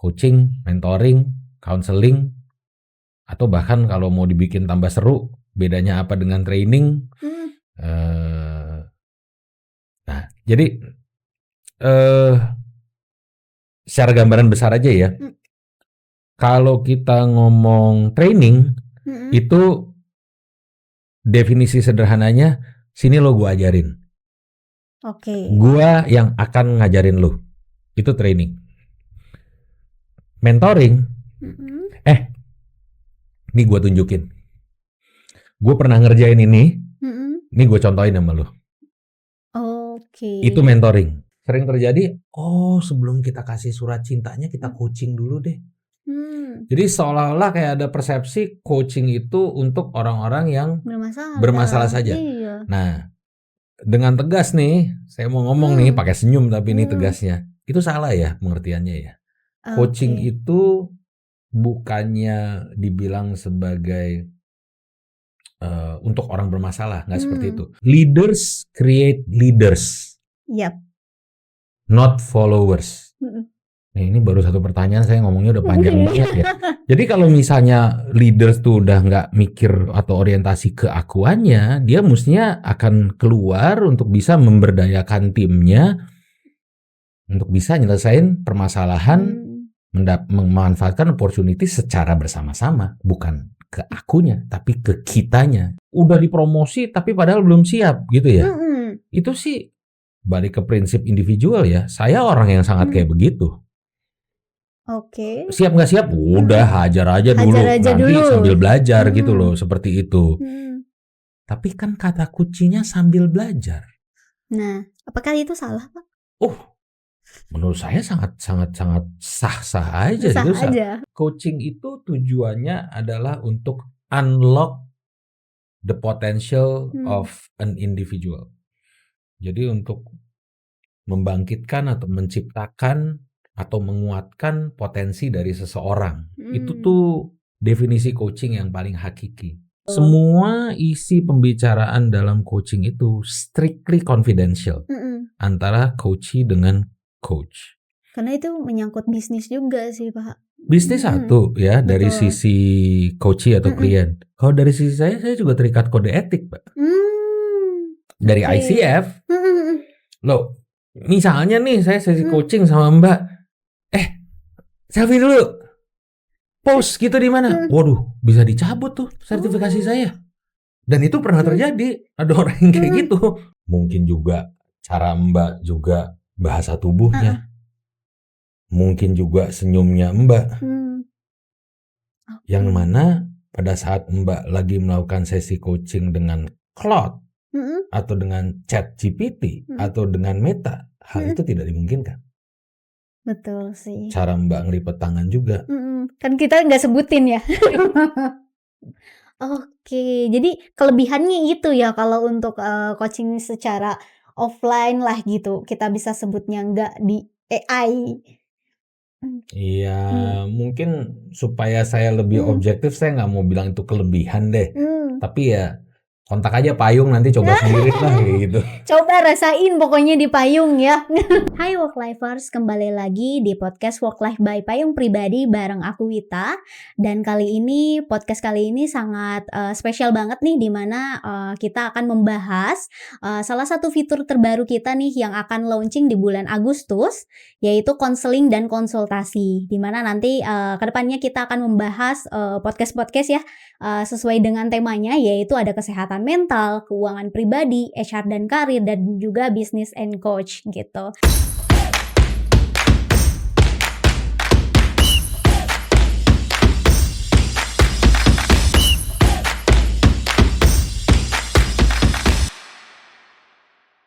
coaching, mentoring, counseling, atau bahkan kalau mau dibikin tambah seru, bedanya apa dengan training? Nah, jadi secara gambaran besar aja ya. Kalau kita ngomong training, itu definisi sederhananya, sini lo gue ajarin. Gua yang akan ngajarin lo. Itu training. Mentoring, nih gue tunjukin. Gue pernah ngerjain ini, nih gue contohin sama lo. Itu mentoring. Sering terjadi, sebelum kita kasih surat cintanya, kita coaching dulu deh. Jadi seolah-olah kayak ada persepsi coaching itu untuk orang-orang yang bermasalah saja. Iya. Nah, dengan tegas nih, saya mau ngomong nih, pakai senyum tapi ini tegasnya. Itu salah ya pengertiannya ya. Coaching itu bukannya dibilang sebagai untuk orang bermasalah, nggak seperti itu. Leaders create leaders, not followers. Nah, ini baru satu pertanyaan, saya ngomongnya udah panjang banget ya. Jadi kalau misalnya leaders tuh udah nggak mikir atau orientasi keakuannya, dia mestinya akan keluar untuk bisa memberdayakan timnya, untuk bisa nyelesain permasalahan, memanfaatkan opportunity secara bersama-sama, bukan ke akunya, tapi ke kitanya. Udah dipromosi tapi padahal belum siap gitu ya. Itu sih balik ke prinsip individual ya. Saya orang yang sangat kayak begitu. Siap nggak siap, udah hajar aja dulu, nanti sambil belajar gitu loh, seperti itu. Tapi kan kata kuncinya sambil belajar. Nah, apakah itu salah, Pak? Menurut saya sangat sah-sah aja. Coaching itu tujuannya adalah untuk unlock the potential of an individual. Jadi untuk membangkitkan atau menciptakan atau menguatkan potensi dari seseorang. Itu tuh definisi coaching yang paling hakiki. Semua isi pembicaraan dalam coaching itu strictly confidential antara coachee dengan coach. Karena itu menyangkut bisnis juga sih, Pak. Bisnis satu ya, dari sisi coachee atau klien. Kalau dari sisi saya juga terikat kode etik, Pak. Dari ICF. Loh, misalnya nih saya sesi coaching sama Mbak. Selfie dulu. Post gitu di mana? Waduh, bisa dicabut tuh sertifikasi saya. Dan itu pernah terjadi. Ada orang yang kayak gitu. Mungkin juga cara Mbak juga bahasa tubuhnya. Mungkin juga senyumnya Mbak. Yang mana pada saat Mbak lagi melakukan sesi coaching dengan Claude atau dengan ChatGPT atau dengan Meta, hal itu tidak dimungkinkan. Betul sih. Cara Mbak ngelipet tangan juga. Kan kita nggak sebutin ya. Jadi kelebihannya itu ya kalau untuk coaching secara offline lah gitu. Kita bisa sebutnya nggak di AI. Iya, mungkin supaya saya lebih objektif, saya nggak mau bilang itu kelebihan deh. Tapi ya kontak aja Payung, nanti coba sendiri lah gitu. Coba rasain pokoknya di Payung ya. Hai Work Lifers, kembali lagi di podcast Work Life by Payung Pribadi bareng aku Wita. Dan podcast kali ini sangat spesial banget nih, dimana kita akan membahas salah satu fitur terbaru kita nih yang akan launching di bulan Agustus, yaitu konseling dan konsultasi. Dimana nanti kedepannya kita akan membahas podcast-podcast ya sesuai dengan temanya, yaitu ada kesehatan mental, keuangan pribadi, HR dan karir, dan juga business and coach gitu.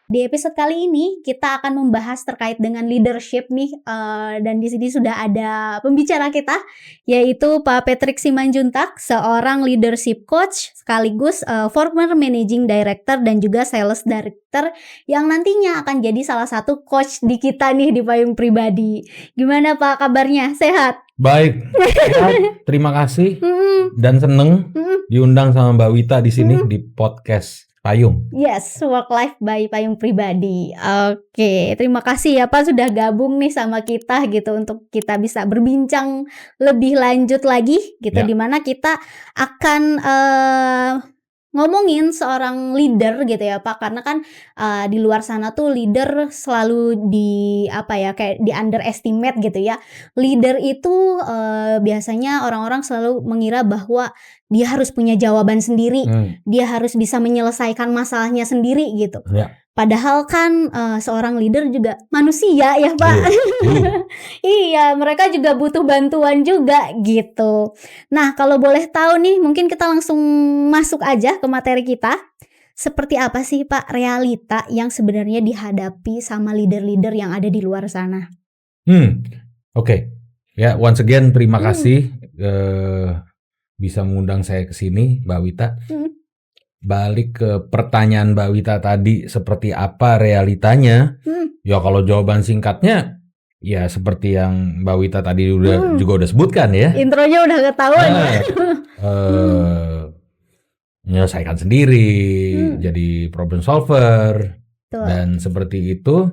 Di episode kali ini kita akan membahas terkait dengan leadership nih, dan di sini sudah ada pembicara kita, yaitu Pak Patrick Simanjuntak, seorang leadership coach sekaligus former managing director dan juga sales director yang nantinya akan jadi salah satu coach di kita nih di Payung Pribadi. Gimana Pak kabarnya? Sehat? Baik, sehat. Terima kasih dan seneng diundang sama Mbak Wita di sini di podcast Payung. Yes, Work Life by Payung Pribadi. Oke, terima kasih ya Pak sudah gabung nih sama kita gitu untuk kita bisa berbincang lebih lanjut lagi gitu, Ya. dimana kita akan ngomongin seorang leader gitu ya Pak, karena kan di luar sana tuh leader selalu kayak di underestimate gitu ya. Leader itu biasanya orang-orang selalu mengira bahwa dia harus punya jawaban sendiri, dia harus bisa menyelesaikan masalahnya sendiri gitu. Ya. Padahal kan seorang leader juga manusia ya Pak. Iya, mereka juga butuh bantuan juga gitu. Nah, kalau boleh tahu nih, mungkin kita langsung masuk aja ke materi kita. Seperti apa sih Pak realita yang sebenarnya dihadapi sama leader-leader yang ada di luar sana? Oke. Ya, once again terima kasih bisa mengundang saya ke sini, Mbak Wita. Balik ke pertanyaan Mbak Wita tadi, seperti apa realitanya? Ya kalau jawaban singkatnya, ya seperti yang Mbak Wita tadi juga udah sebutkan ya. Intronya udah ketahuan ya. Menyelesaikan sendiri, jadi problem solver, dan seperti itu.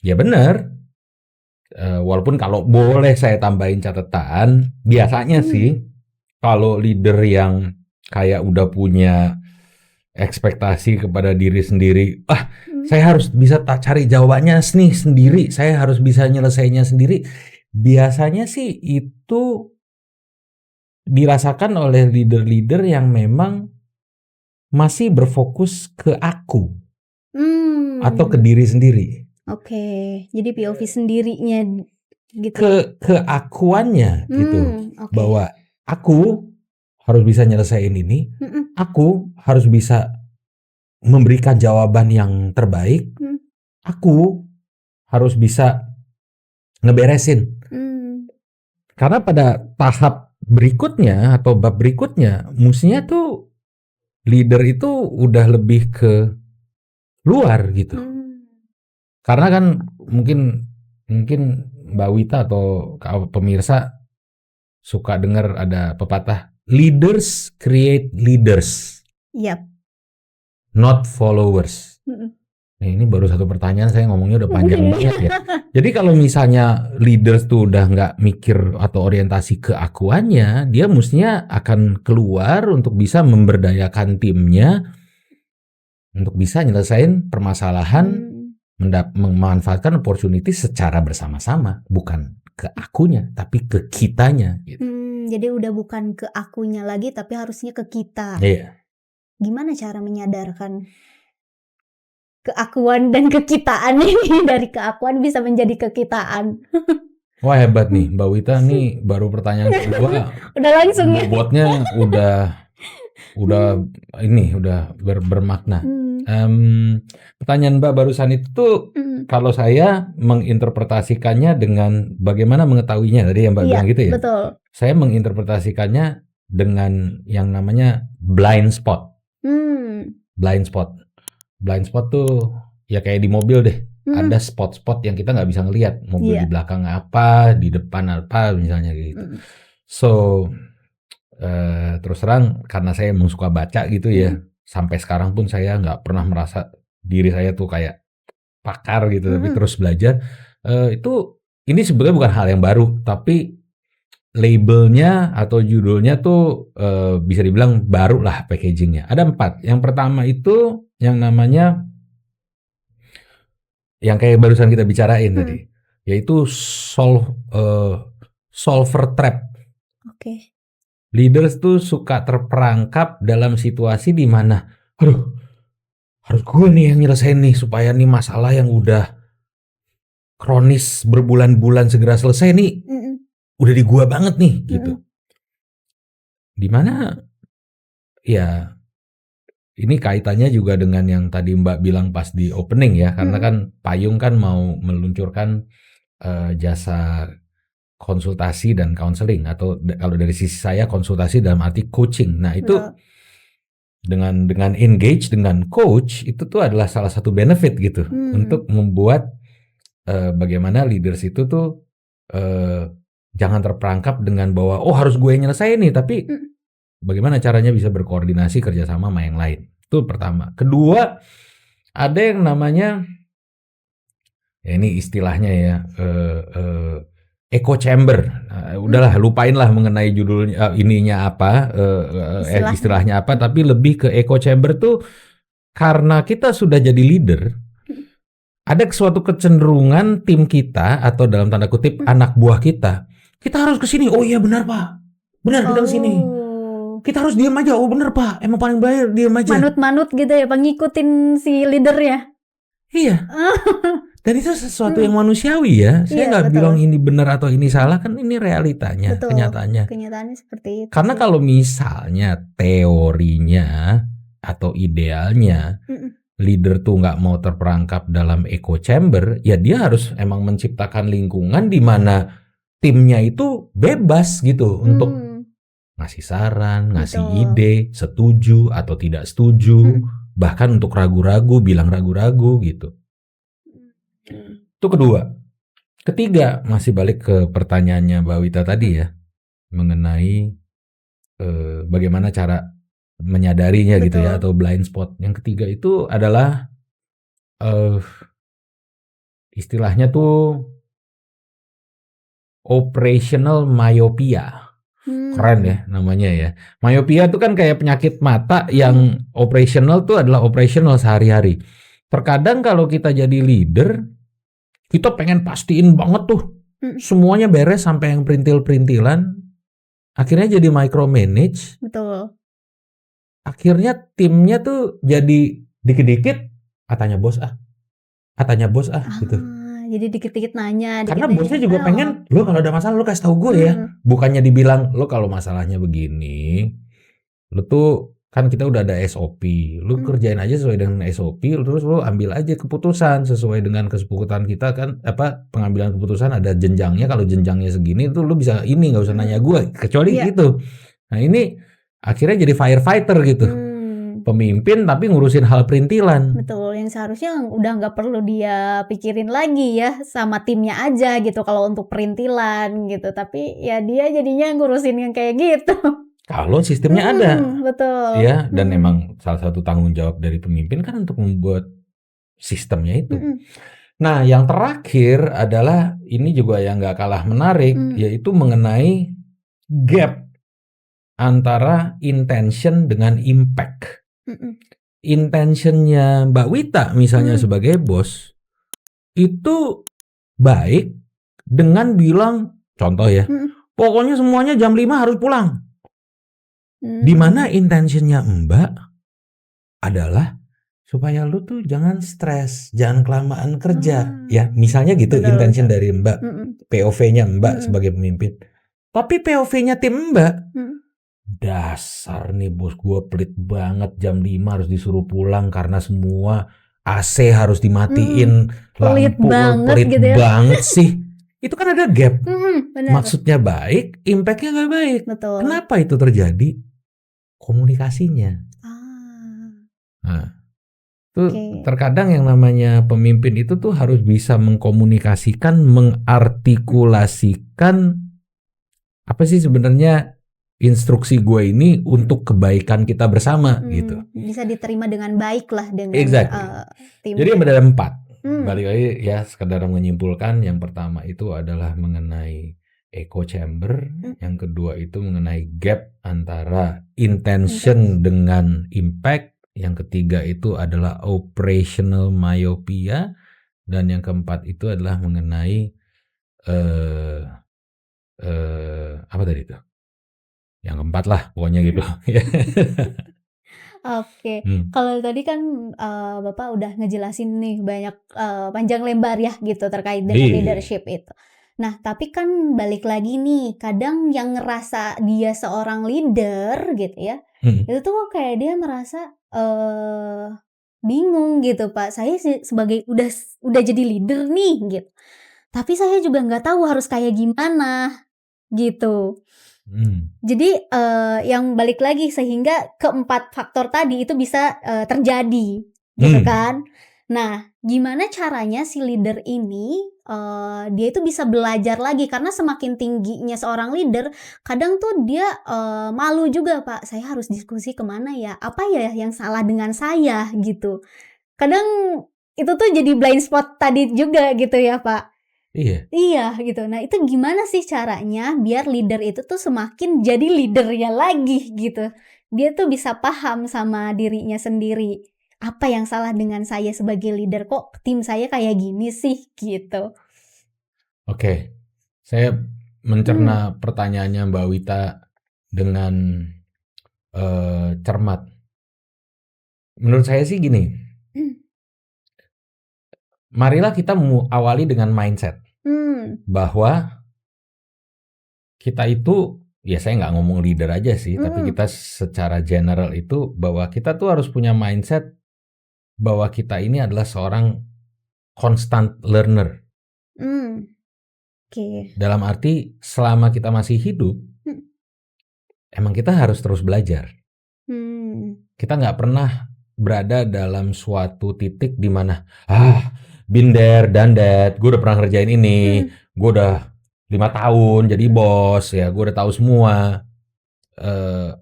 Ya benar. Walaupun kalau boleh saya tambahin catatan, biasanya sih kalau leader yang kayak udah punya ekspektasi kepada diri sendiri, saya harus bisa cari jawabannya nih sendiri, saya harus bisa nyelesainya sendiri. Biasanya sih itu dirasakan oleh leader-leader yang memang masih berfokus ke aku atau ke diri sendiri. Oke, jadi POV sendirinya gitu. Keakuannya gitu, bahwa aku harus bisa nyelesain ini, aku harus bisa memberikan jawaban yang terbaik, aku harus bisa ngeberesin. Karena pada tahap berikutnya atau bab berikutnya, mestinya tuh leader itu udah lebih ke luar gitu. Karena kan mungkin Mbak Wita atau pemirsa suka dengar ada pepatah, leaders create leaders. Yep. Not followers. Nah, ini baru satu pertanyaan, saya ngomongnya udah panjang banget ya. Jadi kalau misalnya leaders tuh udah nggak mikir atau orientasi keakuannya, dia mestinya akan keluar untuk bisa memberdayakan timnya, untuk bisa nyelesain permasalahan, memanfaatkan opportunity secara bersama-sama, bukan ke akunya tapi ke kitanya gitu. Jadi udah bukan ke akunya lagi tapi harusnya ke kita. Iya. Gimana cara menyadarkan keakuan dan kekitaan ini dari keakuan bisa menjadi kekitaan? Wah, hebat nih Mbak Wita, nih baru pertanyaan kedua. Udah langsung ya. Bobotnya udah bermakna. Pertanyaan Mbak barusan itu tuh kalau saya menginterpretasikannya dengan bagaimana mengetahuinya tadi yang Mbak bilang gitu ya. Betul. Saya menginterpretasikannya dengan yang namanya blind spot. Blind spot. Blind spot tuh ya kayak di mobil deh. Ada spot-spot yang kita nggak bisa ngelihat. Mobil di belakang apa, di depan apa misalnya gitu. So terus terang karena saya emang suka baca gitu ya. Sampai sekarang pun saya nggak pernah merasa diri saya tuh kayak pakar gitu, tapi terus belajar. Ini sebenarnya bukan hal yang baru, tapi labelnya atau judulnya tuh bisa dibilang baru lah packagingnya. Ada 4. Yang pertama itu yang namanya yang kayak barusan kita bicarain tadi, yaitu solver trap. Oke. Leaders tuh suka terperangkap dalam situasi di mana, harus gue nih yang nyelesain nih supaya nih masalah yang udah kronis berbulan-bulan segera selesai nih, udah di gua banget nih gitu. Dimana ya ini kaitannya juga dengan yang tadi Mbak bilang pas di opening ya, karena kan Payung kan mau meluncurkan jasa konsultasi dan counseling, atau kalau dari sisi saya konsultasi dalam arti coaching. Nah itu dengan engage dengan coach itu tuh adalah salah satu benefit gitu untuk membuat bagaimana leaders itu tuh jangan terperangkap dengan bahwa harus gue nyelesain nih, tapi bagaimana caranya bisa berkoordinasi kerjasama sama yang lain. Itu pertama. Kedua, ada yang namanya, ya ini istilahnya ya, echo chamber. Udahlah, lupain lah mengenai judulnya, ininya apa, istilahnya apa, tapi lebih ke echo chamber tuh karena kita sudah jadi leader, ada suatu kecenderungan tim kita atau dalam tanda kutip anak buah kita harus ke sini. Oh iya benar Pak, benar kita ke sini. Kita harus diam aja. Oh benar Pak, emang paling baik diam aja. Manut-manut gitu ya, ngikutin si leadernya. Iya. Dan itu sesuatu yang manusiawi ya. Saya nggak bilang ini benar atau ini salah, kan ini realitanya, kenyataannya. Kenyataannya seperti itu. Karena kalau misalnya teorinya atau idealnya leader tuh nggak mau terperangkap dalam echo chamber, ya dia harus emang menciptakan lingkungan di mana timnya itu bebas gitu untuk ngasih saran, ngasih ide, setuju atau tidak setuju, bahkan untuk ragu-ragu, bilang ragu-ragu gitu. Itu kedua. Ketiga, masih balik ke pertanyaannya Mbak Wita tadi ya, mengenai bagaimana cara menyadarinya gitu ya, atau blind spot. Yang ketiga itu adalah istilahnya tuh operational myopia. Keren ya namanya ya. Myopia itu kan kayak penyakit mata yang operational tuh adalah operational sehari-hari. Terkadang kalau kita jadi leader, kita pengen pastiin banget tuh semuanya beres sampai yang perintil-perintilan. Akhirnya jadi micromanage. Betul. Akhirnya timnya tuh jadi dikit-dikit tanya bos gitu. Jadi dikit-dikit nanya. Karena bosnya juga pengen, lo kalau ada masalah lo kasih tahu gue ya. Bukannya dibilang, lo kalau masalahnya begini, lo tuh kan kita udah ada SOP, lo kerjain aja sesuai dengan SOP, terus lo ambil aja keputusan sesuai dengan kesepakatan kita kan, pengambilan keputusan ada jenjangnya. Kalau jenjangnya segini tuh lo bisa ini, nggak usah nanya gue, kecuali gitu. Nah ini akhirnya jadi firefighter gitu. Pemimpin tapi ngurusin hal perintilan. Betul, yang seharusnya udah nggak perlu dia pikirin lagi ya, sama timnya aja gitu kalau untuk perintilan gitu. Tapi ya dia jadinya ngurusin yang kayak gitu. Kalau sistemnya ada. Betul. Ya, dan memang salah satu tanggung jawab dari pemimpin kan untuk membuat sistemnya itu. Nah, yang terakhir adalah ini juga yang nggak kalah menarik, yaitu mengenai gap antara intention dengan impact. Intentionnya Mbak Wita misalnya sebagai bos itu baik dengan bilang, contoh ya, pokoknya semuanya jam 5 harus pulang. Dimana intentionnya Mbak adalah supaya lu tuh jangan stres, jangan kelamaan kerja. Ya misalnya gitu. Intention dari Mbak, POV-nya Mbak sebagai pemimpin. Tapi POV-nya tim Mbak, dasar nih bos gue pelit banget, jam 5 harus disuruh pulang karena semua AC harus dimatiin, pelit lampu banget gitu ya. Banget sih. Itu kan ada gap. Benar. Maksudnya baik, impactnya gak baik. Betul. Kenapa itu terjadi? Komunikasinya. Nah, itu terkadang yang namanya pemimpin itu tuh harus bisa mengkomunikasikan, mengartikulasikan apa sih sebenarnya instruksi gue ini untuk kebaikan kita bersama gitu. Bisa diterima dengan baik lah dengan tim. Jadi ada 4. Balik lagi ya, sekedar menyimpulkan, yang pertama itu adalah mengenai echo chamber, yang kedua itu mengenai gap antara intention dengan impact, yang ketiga itu adalah operational myopia, dan yang keempat itu adalah mengenai apa tadi itu? Yang keempat lah pokoknya gitu. Oke. Kalau tadi kan Bapak udah ngejelasin nih banyak panjang lebar ya gitu terkait dengan leadership itu. Nah, tapi kan balik lagi nih, kadang yang ngerasa dia seorang leader gitu ya, itu tuh kayak dia merasa bingung gitu, Pak. Saya sebagai udah jadi leader nih gitu. Tapi saya juga nggak tahu harus kayak gimana gitu. Jadi yang balik lagi sehingga keempat faktor tadi itu bisa terjadi gitu kan. Nah, gimana caranya si leader ini dia itu bisa belajar lagi, karena semakin tingginya seorang leader, kadang tuh dia malu juga, Pak. Saya harus diskusi kemana ya? Apa ya yang salah dengan saya gitu? Kadang itu tuh jadi blind spot tadi juga gitu ya, Pak. Iya. Iya gitu. Nah itu gimana sih caranya biar leader itu tuh semakin jadi leadernya lagi gitu? Dia tuh bisa paham sama dirinya sendiri. Apa yang salah dengan saya sebagai leader? Kok tim saya kayak gini sih gitu? Oke, saya mencerna pertanyaannya Mbak Wita dengan cermat. Menurut saya sih gini, marilah kita awali dengan mindset bahwa kita itu, ya saya nggak ngomong leader aja sih, tapi kita secara general itu bahwa kita tuh harus punya mindset bahwa kita ini adalah seorang constant learner. Dalam arti selama kita masih hidup, emang kita harus terus belajar. Kita nggak pernah berada dalam suatu titik di mana been there, done that, gue udah pernah ngerjain ini, gue udah 5 tahun jadi bos, ya gue udah tahu semua.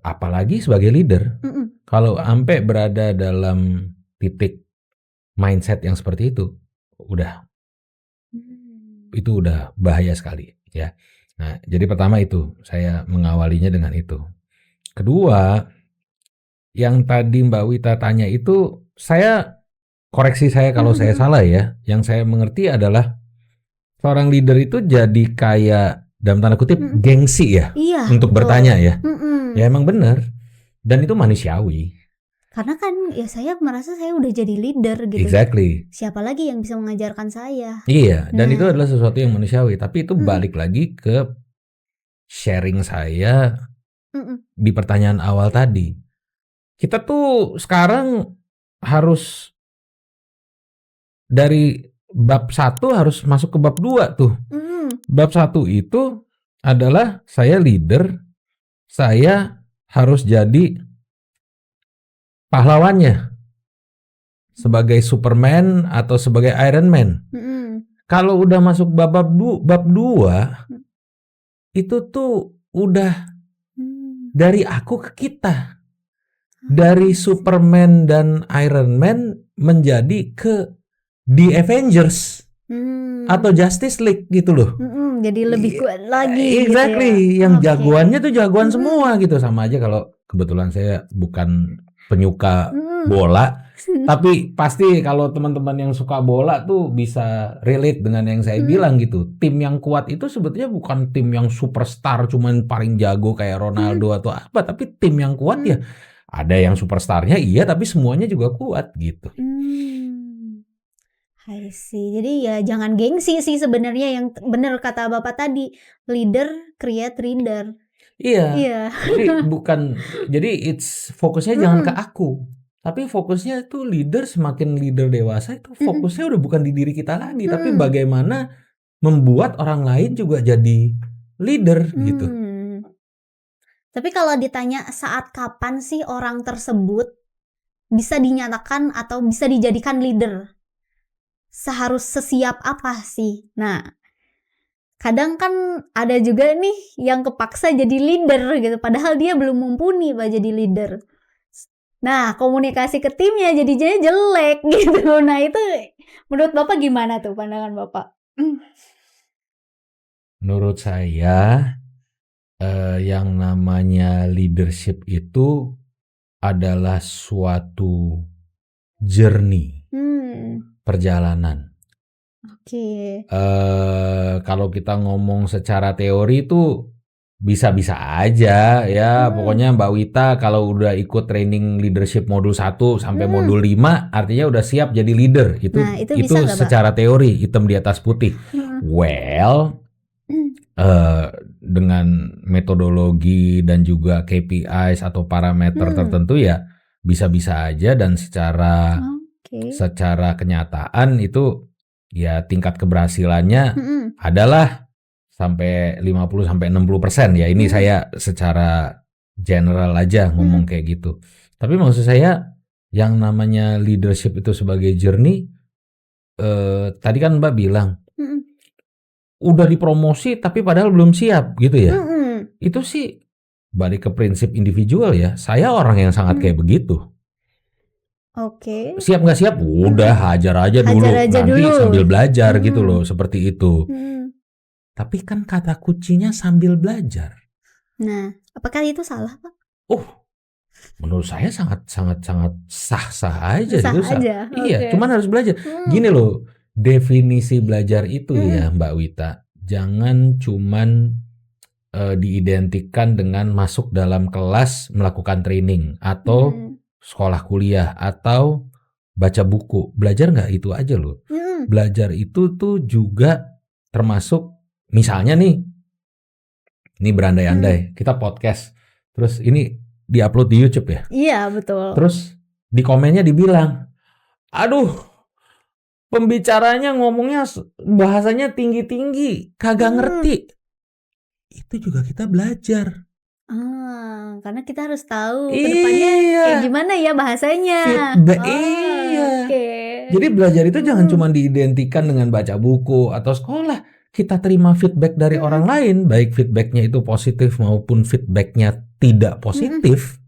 Apalagi sebagai leader, kalau sampai berada dalam titik mindset yang seperti itu, itu udah bahaya sekali ya. Nah, jadi pertama itu saya mengawalinya dengan itu. Kedua, yang tadi Mbak Wita tanya itu, saya koreksi saya kalau saya salah ya. Yang saya mengerti adalah seorang leader itu jadi kayak dalam tanda kutip gengsi ya, untuk bertanya ya. Ya emang benar. Dan itu manusiawi. Karena kan ya saya merasa saya udah jadi leader gitu. Exactly. Siapa lagi yang bisa mengajarkan saya? Iya, dan itu adalah sesuatu yang manusiawi. Tapi itu balik lagi ke sharing saya di pertanyaan awal tadi. Kita tuh sekarang harus dari bab 1 harus masuk ke bab 2 tuh. Bab 1 itu adalah saya leader, saya harus jadi pahlawannya sebagai Superman atau sebagai Iron Man. Kalau udah masuk bab 2 itu tuh udah dari aku ke kita, dari Superman dan Iron Man menjadi ke The Avengers atau Justice League gitu loh. Jadi lebih kuat lagi. Exactly, gitu ya? Yang jagoannya tuh jagoan semua gitu. Sama aja kalau kebetulan saya bukan penyuka bola, tapi pasti kalau teman-teman yang suka bola tuh bisa relate dengan yang saya bilang gitu. Tim yang kuat itu sebetulnya bukan tim yang superstar cuman paling jago kayak Ronaldo atau apa, tapi tim yang kuat ya ada yang superstarnya iya, tapi semuanya juga kuat gitu. I see. Jadi ya jangan gengsi sih sebenarnya, yang benar kata Bapak tadi, leader create leader. Iya. Jadi fokusnya jangan ke aku. Tapi fokusnya itu leader, semakin leader dewasa itu fokusnya udah bukan di diri kita lagi, tapi bagaimana membuat orang lain juga jadi leader gitu. Tapi kalau ditanya saat kapan sih orang tersebut bisa dinyatakan atau bisa dijadikan leader? Sesiap apa sih? Nah, kadang kan ada juga nih yang kepaksa jadi leader gitu, padahal dia belum mumpuni Pak jadi leader. Nah, komunikasi ke timnya jadinya jelek gitu. Nah, itu menurut Bapak gimana tuh pandangan Bapak? Menurut saya, yang namanya leadership itu adalah suatu journey, perjalanan. Kalau kita ngomong secara teori itu bisa-bisa aja ya. Pokoknya Mbak Wita kalau udah ikut training leadership modul 1 sampai modul 5 artinya udah siap jadi leader. Itu secara teori, hitam di atas putih. Dengan metodologi dan juga KPIs atau parameter tertentu ya bisa-bisa aja, dan secara kenyataan itu ya tingkat keberhasilannya adalah sampai 50-60% ya. Ini saya secara general aja ngomong kayak gitu. Tapi maksud saya yang namanya leadership itu sebagai journey, tadi kan Mbak bilang udah dipromosi tapi padahal belum siap gitu ya. Mm-mm. Itu sih balik ke prinsip individual ya. Saya orang yang sangat kayak begitu. Oke. Siap nggak siap, udah hajar aja dulu. Hajar aja Nanti dulu. sambil belajar gitu Mm-mm. loh, seperti itu. Mm. Tapi kan kata kuncinya sambil belajar. Nah, apakah itu salah, Pak? Oh, menurut saya sangat sah-sah aja Sah itu. aja. Iya, Oke. cuman harus belajar. Gini loh, definisi belajar itu ya Mbak Wita, jangan cuman diidentikan dengan masuk dalam kelas melakukan training atau sekolah kuliah atau baca buku. Belajar nggak itu aja loh. Belajar itu tuh juga termasuk misalnya nih, ini berandai-andai kita podcast, terus ini diupload di YouTube ya. Iya, betul. Terus di komennya dibilang, aduh, pembicaranya ngomongnya bahasanya tinggi-tinggi, kagak ngerti. Itu juga kita belajar. Karena kita harus tahu kedepannya kayak gimana ya bahasanya. Feedback, iya. Okay. Jadi belajar itu jangan cuma diidentikan dengan baca buku atau sekolah. Kita terima feedback dari orang lain, baik feedbacknya itu positif maupun feedbacknya tidak positif.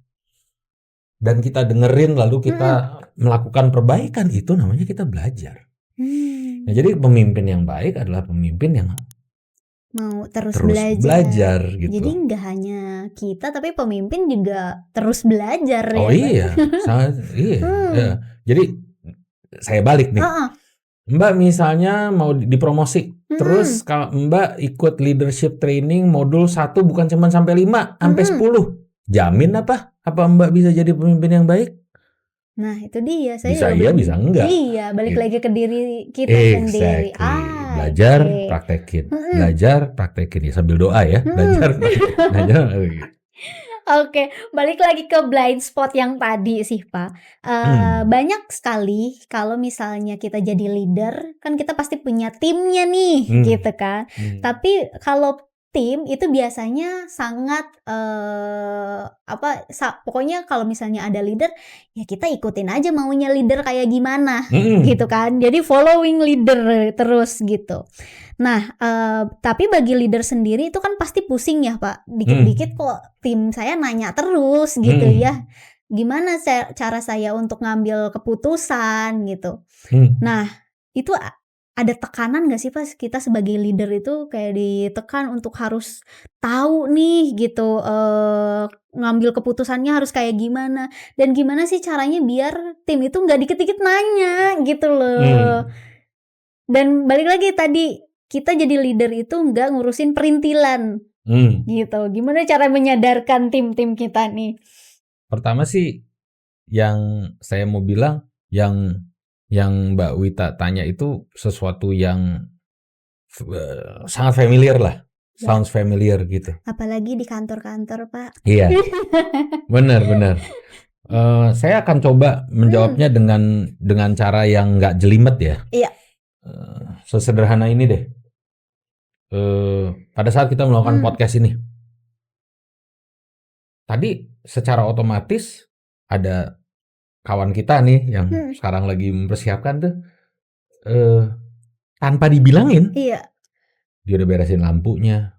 Dan kita dengerin lalu kita melakukan perbaikan, itu namanya kita belajar. Nah, jadi pemimpin yang baik adalah pemimpin yang mau terus belajar gitu. Jadi nggak hanya kita tapi pemimpin juga terus belajar ya. Oh iya, sangat iya. Ya. Jadi saya balik nih. Mbak misalnya mau dipromosi, terus kalau Mbak ikut leadership training modul 1 bukan cuma sampai 5, sampai 10. Jamin apa? Apa Mbak bisa jadi pemimpin yang baik? Nah, itu dia. Saya bisa iya, bisa enggak. Iya, balik lagi ke diri kita sendiri. Belajar, praktekin. Belajar, praktekin ya sambil doa ya. Belajar. Oke, balik lagi ke blind spot yang tadi sih, Pak. Banyak sekali kalau misalnya kita jadi leader, kan kita pasti punya timnya nih, gitu kan. Tapi kalau tim itu biasanya sangat pokoknya kalau misalnya ada leader ya kita ikutin aja maunya leader kayak gimana gitu kan, jadi following leader terus gitu. Nah tapi bagi leader sendiri itu kan pasti pusing ya Pak, dikit-dikit kok tim saya nanya terus gitu ya, gimana cara saya untuk ngambil keputusan gitu. Nah itu ada tekanan gak sih Pak, kita sebagai leader itu kayak ditekan untuk harus tahu nih gitu, ngambil keputusannya harus kayak gimana, dan gimana sih caranya biar tim itu gak dikit-dikit nanya gitu loh. Dan balik lagi tadi, kita jadi leader itu gak ngurusin perintilan gitu. Gimana cara menyadarkan tim-tim kita nih? Pertama sih yang saya mau bilang, yang Mbak Wita tanya itu sesuatu yang sangat familiar lah, sounds familiar gitu. Apalagi di kantor-kantor Pak. Iya, benar. Saya akan coba menjawabnya dengan cara yang nggak jelimet ya. Iya. Sesederhana ini deh. Pada saat kita melakukan podcast ini, tadi secara otomatis ada kawan kita nih yang sekarang lagi mempersiapkan tuh, tanpa dibilangin, iya, dia udah beresin lampunya,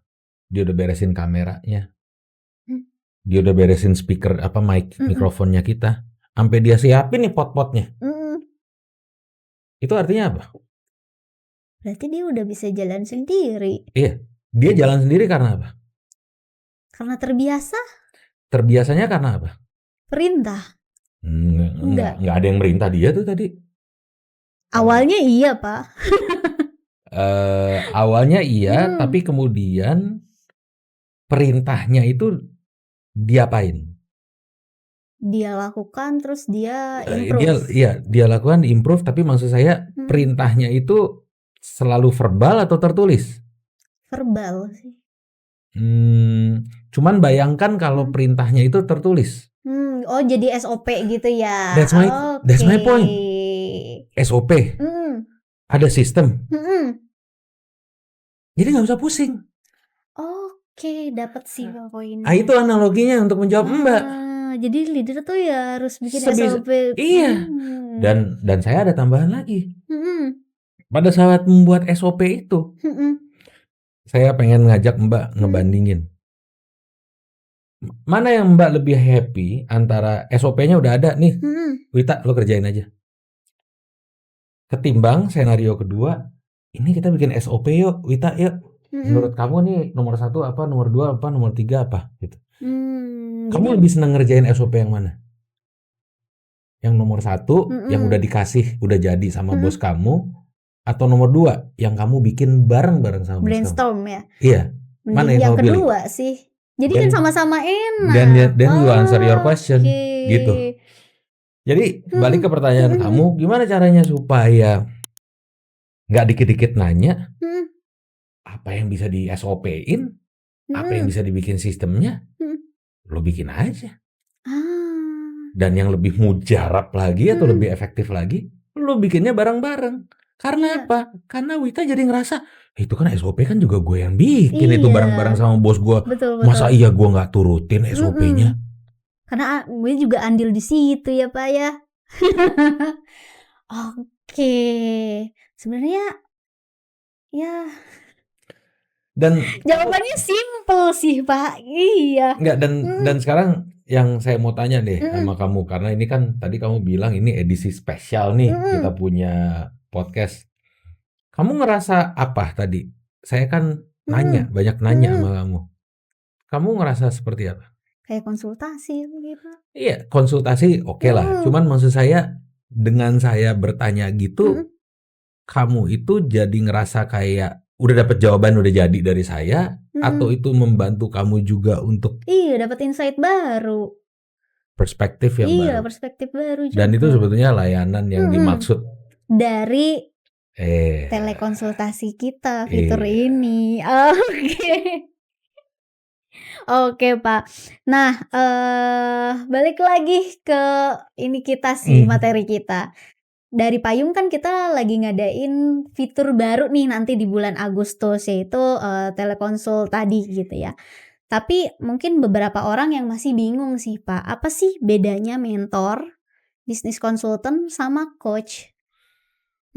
dia udah beresin kameranya, dia udah beresin speaker mikrofonnya kita, sampai dia siapin nih pot-potnya. Itu artinya apa? Berarti dia udah bisa jalan sendiri. Iya, dia jalan sendiri karena apa? Karena terbiasa. Terbiasanya karena apa? Perintah. Enggak ada yang merintah dia tuh tadi. Awalnya iya Pak. Awalnya iya, tapi kemudian perintahnya itu diapain? Dia lakukan terus dia improve. Dia lakukan improve, tapi maksud saya perintahnya itu selalu verbal atau tertulis? Verbal sih. Cuman bayangkan kalau perintahnya itu tertulis. Oh jadi SOP gitu ya. That's my point. SOP. Ada sistem. Jadi nggak usah pusing. Oke, dapat sih poinnya. Itu analoginya untuk menjawab Mbak. Jadi leader tuh ya harus bikin SOP. Iya. Dan saya ada tambahan lagi. Pada saat membuat SOP itu, saya pengen ngajak Mbak ngebandingin. Mana yang Mbak lebih happy antara SOP-nya udah ada nih, Wita lo kerjain aja. Ketimbang senario kedua, ini kita bikin SOP yuk, Wita yuk. Menurut kamu nih nomor 1 apa, nomor 2 apa, nomor 3 apa gitu. Kamu lebih senang ngerjain SOP yang mana? Yang nomor 1 yang udah dikasih, udah jadi sama bos kamu, atau nomor 2 yang kamu bikin bareng-bareng sama bos kamu? Brainstorm ya. Iya. Mana yang yang kamu pilih? kedua sih. Jadi kan sama-sama enak. Then you answer your question gitu. Jadi balik ke pertanyaan kamu, gimana caranya supaya nggak dikit-dikit nanya apa yang bisa di SOP-in, apa yang bisa dibikin sistemnya, lo bikin aja. Dan yang lebih mujarab lagi atau lebih efektif lagi, lo bikinnya bareng-bareng. Karena apa? Karena Wita jadi ngerasa itu kan SOP kan juga gue yang bikin itu bareng-bareng sama bos gue. Betul. Masa iya gue nggak turutin SOP-nya? Karena gue juga andil di situ ya Pak ya. Oke, sebenarnya ya. Dan jawabannya simple sih Pak. Iya. Enggak, dan sekarang yang saya mau tanya deh sama kamu, karena ini kan tadi kamu bilang ini edisi spesial nih kita punya podcast. Kamu ngerasa apa tadi? Saya kan banyak nanya sama kamu. Kamu ngerasa seperti apa? Kayak konsultasi gitu. Iya, konsultasi oke lah. Cuman maksud saya dengan saya bertanya gitu, kamu itu jadi ngerasa kayak udah dapet jawaban udah jadi dari saya, atau itu membantu kamu juga untuk dapat insight baru, perspektif yang baru. Perspektif baru juga. Dan itu sebetulnya layanan yang dimaksud dari telekonsultasi kita, fitur ini. Oke Pak. Nah, balik lagi ke ini kita sih, materi kita. Dari Payung kan kita lagi ngadain fitur baru nih nanti di bulan Agustus, yaitu telekonsul tadi gitu ya. Tapi mungkin beberapa orang yang masih bingung sih Pak, apa sih bedanya mentor, bisnis konsultan sama coach?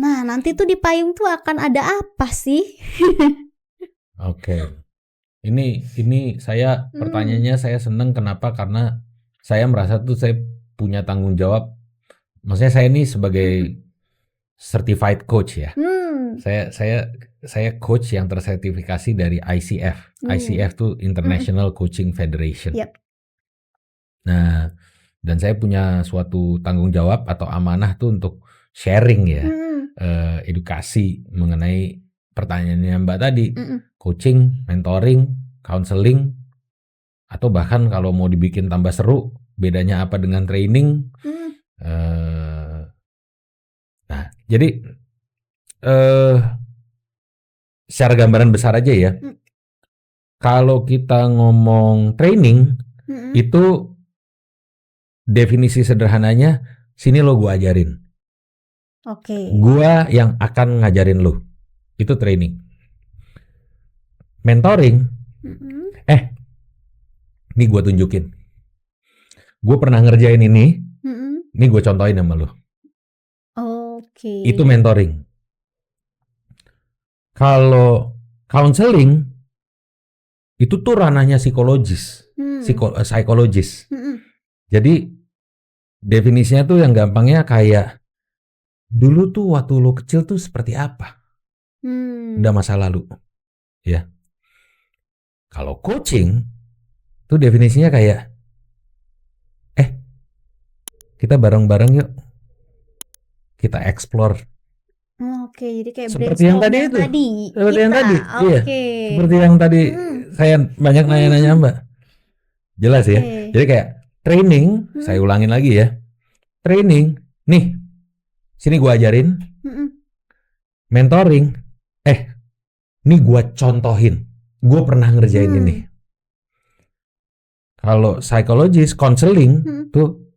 Nah, nanti tuh di Payung tuh akan ada apa sih? Oke. Ini saya pertanyaannya saya seneng, kenapa? Karena saya merasa tuh saya punya tanggung jawab. Maksudnya saya ini sebagai certified coach ya. Saya coach yang tersertifikasi dari ICF. ICF tuh International Coaching Federation. Nah, dan saya punya suatu tanggung jawab atau amanah tuh untuk sharing ya, edukasi mengenai pertanyaannya Mbak tadi, coaching, mentoring, counseling, atau bahkan kalau mau dibikin tambah seru, bedanya apa dengan training? Nah, jadi secara gambaran besar aja ya, kalau kita ngomong training, itu definisi sederhananya, sini lo gue ajarin. Gua yang akan ngajarin lo. Itu training. Mentoring, ini gue tunjukin. Gue pernah ngerjain ini gue contohin sama lo. Itu mentoring. Kalau counseling, itu tuh ranahnya psikologis. Jadi definisinya tuh yang gampangnya kayak, dulu tuh waktu lo kecil tuh seperti apa? Udah masa lalu. Ya. Kalau coaching tuh definisinya kayak, kita bareng-bareng yuk, kita explore. Jadi kayak seperti yang tadi itu. Seperti yang tadi. Iya. Seperti yang tadi saya banyak nanya-nanya Mbak. Jelas ya. Jadi kayak training, saya ulangin lagi ya. Training, nih, sini gua ajarin. Mentoring, nih gua contohin. Gua pernah ngerjain ini. Kalau psikologis, counseling, tuh,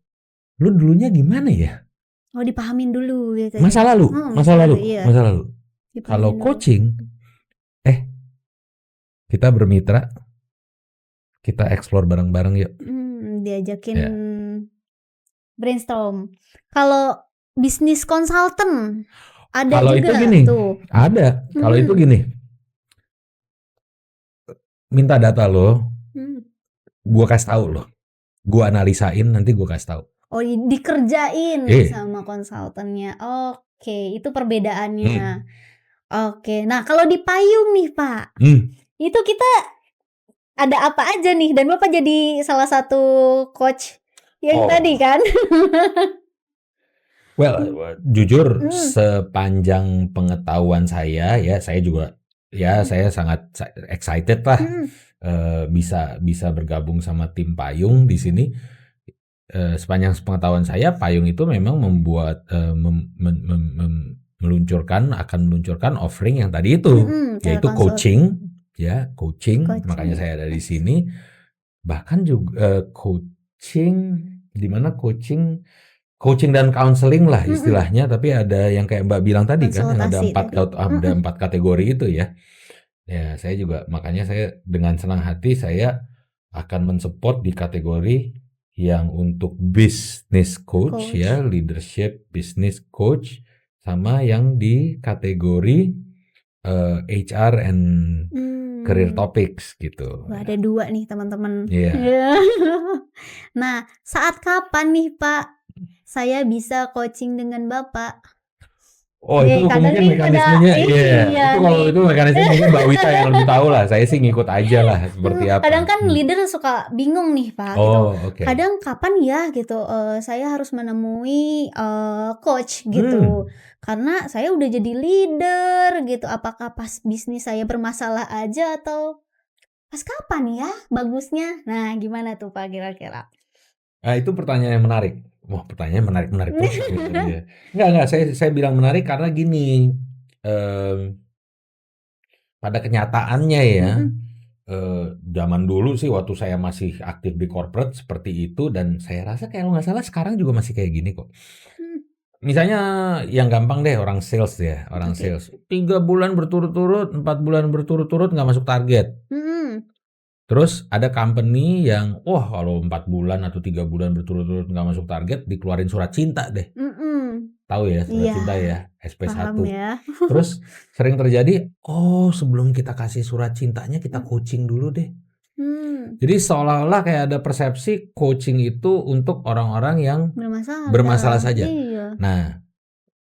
lu dulunya gimana ya? Dipahamin dulu gitu. Masa lalu. Kalau coaching, kita bermitra, kita explore bareng-bareng yuk. Diajakin brainstorm. Kalau bisnis konsultan ada kalau juga itu gini, tuh. Ada. Kalau itu gini, minta data lo, Hmm. gue kasih tahu lo, gue analisain nanti gue kasih tahu. Oh, dikerjain Eh, sama konsultannya. Oke, itu perbedaannya. hmm, Oke, nah kalau di payung nih Pak, hmm. itu kita ada apa aja nih? Dan Bapak jadi salah satu coach yang tadi Oh, kan? well, jujur Hmm, sepanjang pengetahuan saya ya, saya juga ya hmm, saya sangat excited lah hmm, bisa bergabung sama tim Payung di sini. Sepanjang pengetahuan saya, Payung itu memang membuat akan meluncurkan offering yang tadi itu, yaitu Telkonsult coaching, ya coaching. Makanya coaching. saya ada di sini. Bahkan juga coaching, di mana coaching dan counseling lah Hmm, istilahnya. Tapi ada yang kayak Mbak bilang tadi kan, yang ada konsultasi tadi. ada empat kategori itu ya. Ya saya juga makanya saya dengan senang hati saya akan mensupport di kategori yang untuk business coach Coach. ya, leadership business coach, sama yang di kategori HR and career Hmm. topics gitu. Wah, ada 2 nih teman-teman. Iya. Iya. Nah, saat kapan nih Pak saya bisa coaching dengan Bapak? Oh itu Kadang mungkin nih pada mekanismenya, iya. iya Itu kalau nih. itu mekanisme mungkin Mbak Wita yang lebih tahu lah. Saya sih ngikut aja lah seperti Kadang apa. kan leader suka bingung nih Pak gitu. Oh oke. Kadang kapan ya gitu saya harus menemui coach Hmm. gitu. Karena saya udah jadi leader gitu. Apakah pas bisnis saya bermasalah aja atau pas kapan ya bagusnya? Nah, gimana tuh Pak kira-kira? Nah, itu pertanyaan yang menarik. Wah, pertanyaan menarik-menarik terus gitu dia. Enggak, saya bilang menarik karena gini, pada kenyataannya ya, Mhm, zaman dulu sih waktu saya masih aktif di corporate seperti itu dan saya rasa kalau nggak salah sekarang juga masih kayak gini kok. mmm, Misalnya yang gampang deh orang sales ya, orang oke. sales 3 bulan berturut-turut, 4 bulan berturut-turut nggak masuk target. Mhm, Terus ada company yang, wah kalau 4 bulan atau 3 bulan berturut-turut nggak masuk target, dikeluarin surat cinta deh. mhm. Tahu ya surat Iya, cinta ya, paham SP1. ya. Terus sering terjadi, oh sebelum kita kasih surat cintanya kita Mmm, coaching dulu deh. mmm, Jadi seolah-olah kayak ada persepsi coaching itu untuk orang-orang yang bermasalah bermasalah. saja. Iya. Nah,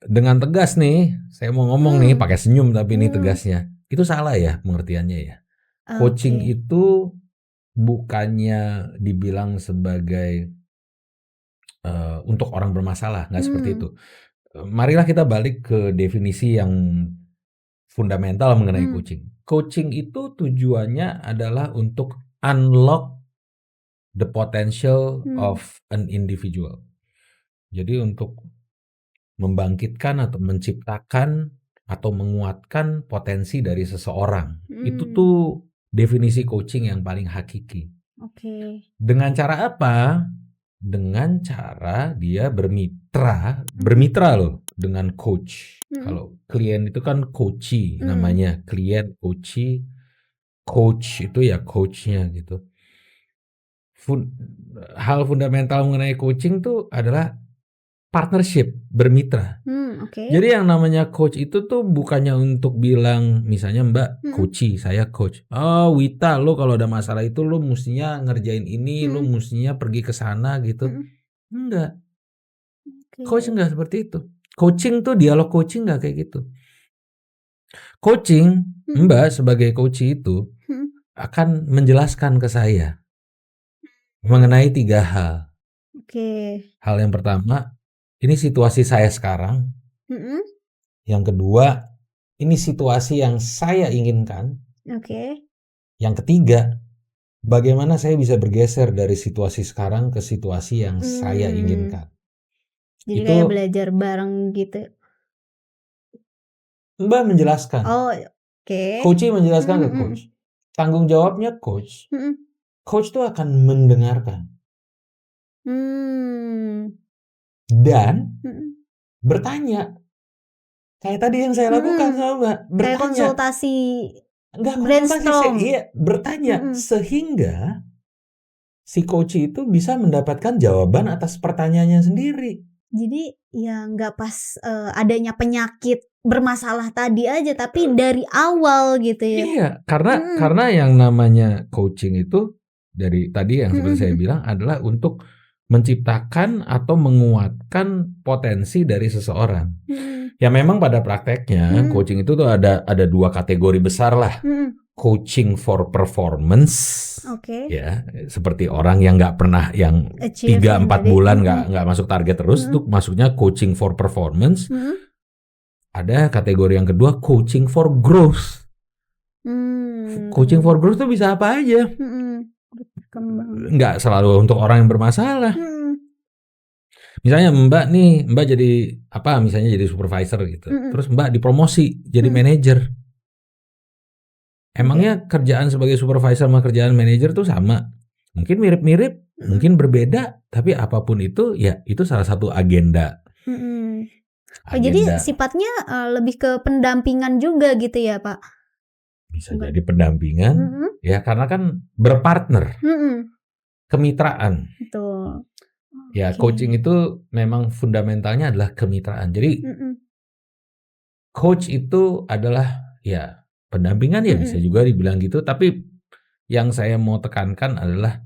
dengan tegas nih, saya mau ngomong nih Mmm, pakai senyum tapi ini mmm, tegasnya. Itu salah ya pengertiannya ya. oke. Coaching itu bukannya dibilang sebagai untuk orang bermasalah, nggak seperti Mmm, itu. Marilah kita balik ke definisi yang fundamental mengenai mmm, coaching. Coaching itu tujuannya adalah untuk unlock the potential mmm, of an individual. Jadi untuk membangkitkan atau menciptakan atau menguatkan potensi dari seseorang. Itu mmm, tuh definisi coaching yang paling hakiki. oke. Dengan cara apa? Dengan cara dia Mhm, bermitra loh dengan coach. mhm, Kalau klien itu kan coachee mmm, namanya, klien coachee, coach itu ya coachnya gitu. Fun- Hal fundamental mengenai coaching tuh adalah partnership, bermitra. oke. Jadi yang namanya coach itu tuh bukannya untuk bilang misalnya Mbak Mhm, coachee, saya coach. Oh Wita, lo kalau ada masalah itu lo mestinya ngerjain ini, lo mhm, mestinya pergi ke sana gitu. mhm, Enggak. Coach oke. nggak seperti itu. Coaching tuh dialog coaching nggak kayak gitu. Coaching, Mhm, Mbak sebagai coach itu mhm, akan menjelaskan ke saya mengenai 3 hal. oke. Hal yang pertama, ini situasi saya sekarang. Mhm, Yang kedua, ini situasi yang saya inginkan. oke. Yang ketiga, bagaimana saya bisa bergeser dari situasi sekarang ke situasi yang saya Mmm, inginkan. jadi kayak Itu belajar bareng gitu. Mbak menjelaskan. Oh, oke. Coach menjelaskan Mhm, ke mhm, coach. Tanggung jawabnya coach. mhm, Coach itu akan mendengarkan mmm, dan mhm, bertanya. Kayak tadi yang saya lakukan mhm, sama Mbak, kayak bertanya. konsultasi Enggak konsultasi, brainstorm. iya bertanya. Mhm, Sehingga si coach itu bisa mendapatkan jawaban atas pertanyaannya sendiri. jadi ya nggak pas adanya penyakit bermasalah tadi aja, tapi dari awal gitu ya. Iya, karena yang namanya coaching itu dari tadi yang seperti saya bilang adalah untuk menciptakan atau menguatkan potensi dari seseorang. Ya memang pada prakteknya coaching itu tuh ada 2 kategori besar lah. Coaching for performance, ya seperti orang yang nggak pernah yang 3-4 bulan nggak masuk target terus, itu maksudnya coaching for performance. Ada kategori yang kedua, coaching for growth. Coaching for growth itu bisa apa aja. Nggak selalu untuk orang yang bermasalah. Misalnya Mbak jadi apa? Misalnya jadi supervisor gitu. Terus Mbak dipromosi jadi manajer. Emangnya kerjaan sebagai supervisor sama kerjaan manajer tuh sama? Mungkin mirip-mirip, mungkin berbeda, tapi apapun itu ya itu salah satu agenda. Jadi sifatnya lebih ke pendampingan juga gitu ya Pak? Bisa jadi pendampingan, ya karena kan berpartner, kemitraan. Betul. Ya coaching itu memang fundamentalnya adalah kemitraan. Jadi coach itu adalah ya pendampingan ya bisa juga dibilang gitu. Tapi yang saya mau tekankan adalah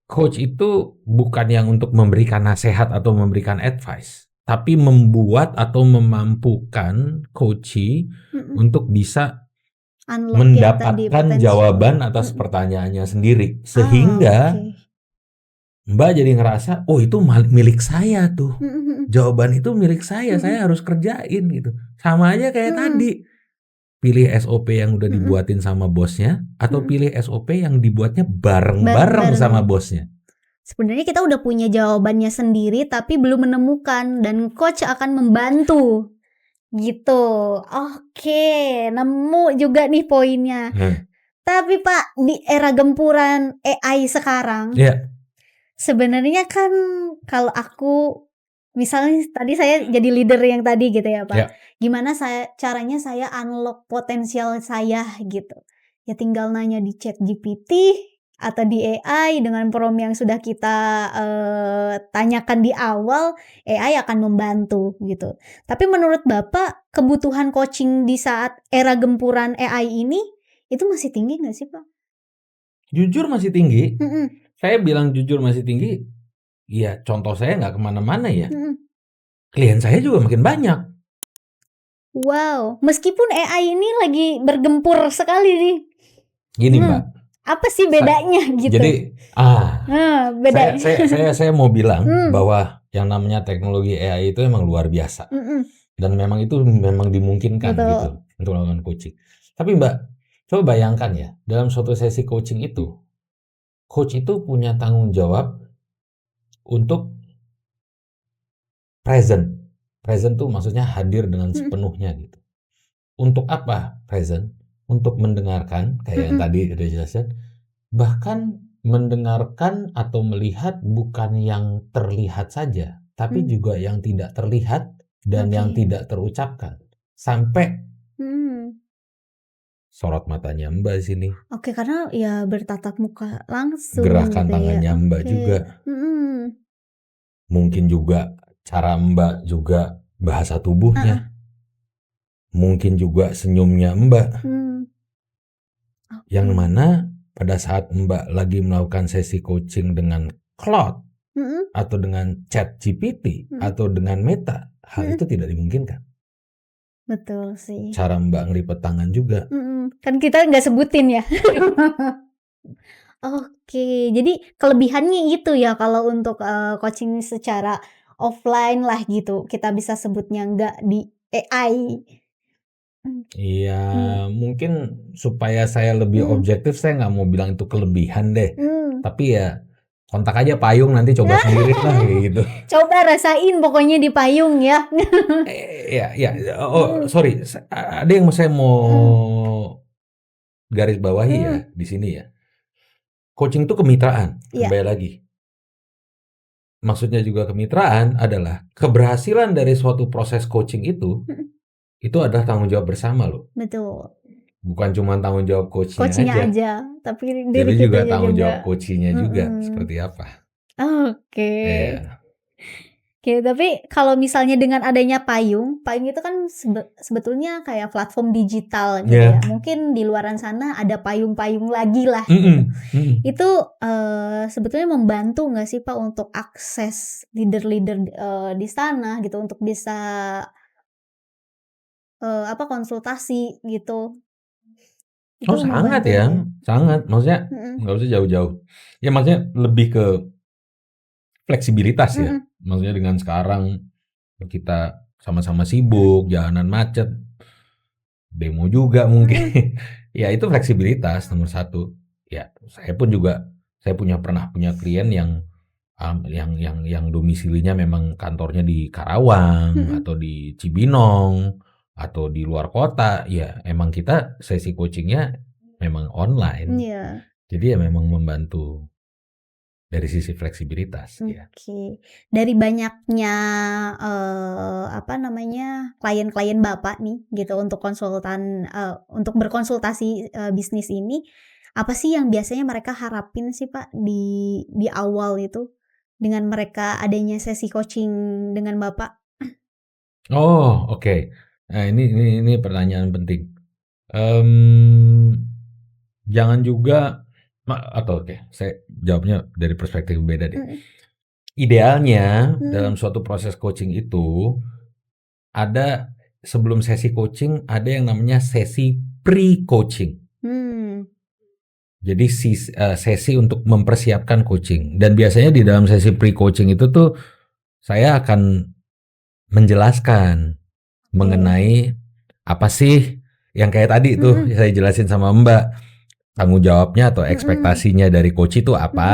coach itu bukan yang untuk memberikan nasihat atau memberikan advice, tapi membuat atau memampukan coachee untuk bisa mendapatkan jawaban atas pertanyaannya sendiri. Sehingga Mbak jadi ngerasa, oh itu milik saya tuh. Jawaban itu milik saya harus kerjain gitu. Sama aja kayak tadi. Pilih SOP yang udah dibuatin sama bosnya, atau pilih SOP yang dibuatnya bareng-bareng sama bosnya. Sebenarnya kita udah punya jawabannya sendiri tapi belum menemukan, dan coach akan membantu gitu. Oke, nemu juga nih poinnya. Tapi Pak, di era gempuran AI sekarang, sebenarnya kan kalau aku misalnya tadi saya jadi leader yang tadi gitu ya Pak, gimana caranya saya unlock potensial saya gitu. Ya tinggal nanya di ChatGPT atau di AI dengan prompt yang sudah kita tanyakan di awal, AI akan membantu gitu. Tapi menurut Bapak, kebutuhan coaching di saat era gempuran AI ini itu masih tinggi nggak sih Pak? Jujur masih tinggi. Saya bilang jujur masih tinggi. Ya contoh saya nggak kemana-mana ya. Klien saya juga makin banyak. Wow, meskipun AI ini lagi bergempur sekali nih. Gini Mbak, apa sih bedanya gitu? Jadi bedanya. Saya mau bilang bahwa yang namanya teknologi AI itu emang luar biasa. Dan memang itu memang dimungkinkan gitu untuk melakukan coaching. Tapi Mbak, coba bayangkan ya, dalam suatu sesi coaching itu, coach itu punya tanggung jawab untuk present. Present tuh maksudnya hadir dengan sepenuhnya gitu. Untuk apa present? Untuk mendengarkan, kayak yang tadi udah jelaskan. Bahkan mendengarkan atau melihat bukan yang terlihat saja, tapi juga yang tidak terlihat dan yang tidak terucapkan. Sampai sorot matanya Mbak di sini. Oke, karena ya bertatap muka langsung. Gerakan gitu tangannya ya. Mbak juga. Mungkin juga cara Mbak juga bahasa tubuhnya. Mungkin juga senyumnya Mbak. Yang mana pada saat Mbak lagi melakukan sesi coaching dengan Claude atau dengan ChatGPT atau dengan Meta, hal itu tidak dimungkinkan. Betul sih. Cara Mbak ngelipet tangan juga. Kan kita nggak sebutin ya. Oke, jadi kelebihannya itu ya kalau untuk coaching secara offline lah gitu. Kita bisa sebutnya nggak di AI. Iya, mungkin supaya saya lebih objektif, saya nggak mau bilang itu kelebihan deh. Tapi ya kontak aja payung, nanti coba sendiri lah gitu. Coba rasain pokoknya di payung ya. Oh sorry, ada yang saya mau garis bawahi ya di sini ya. Coaching itu kemitraan, kembali lagi. Maksudnya juga kemitraan adalah keberhasilan dari suatu proses coaching itu adalah tanggung jawab bersama loh. Betul. Bukan cuma tanggung jawab coachnya aja, tapi diri kita juga tanggung jawab coachnya juga seperti apa. Oke. Oke, tapi kalau misalnya dengan adanya payung itu kan sebetulnya kayak platform digital gitu Iya. ya. Mungkin di luaran sana ada payung-payung lagi lah gitu. Itu sebetulnya membantu nggak sih Pak untuk akses leader-leader di sana gitu untuk bisa konsultasi gitu. Itu Oh sangat membantu ya, nggak? sangat. Maksudnya Mhm. nggak usah jauh-jauh. Ya maksudnya lebih ke fleksibilitas ya. Mhm. Maksudnya dengan sekarang kita sama-sama sibuk, jalanan macet, demo juga mungkin. Ya itu fleksibilitas nomor satu. Ya saya pun juga, saya pernah punya klien yang domisilinya memang kantornya di Karawang Mhm. atau di Cibinong atau di luar kota. Ya emang kita sesi coachingnya memang online. Iya. Jadi ya memang membantu dari sisi fleksibilitas ya. Oke. Dari banyaknya klien-klien Bapak nih gitu untuk untuk berkonsultasi bisnis ini, apa sih yang biasanya mereka harapin sih Pak di awal itu dengan mereka adanya sesi coaching dengan Bapak? Oh oke. Nah ini pertanyaan penting. Mmm, jangan juga atau oke, saya jawabnya dari perspektif berbeda deh. Mhm. Idealnya dalam Mmm. suatu proses coaching itu ada sebelum sesi coaching ada yang namanya sesi pre-coaching. Mmm. Jadi sesi untuk mempersiapkan coaching dan biasanya di dalam sesi pre-coaching itu tuh saya akan menjelaskan Oke. mengenai apa sih yang kayak tadi tuh Mhm. saya jelasin sama Mbak, tanggung jawabnya atau Mhm. ekspektasinya dari coach itu Mhm. apa,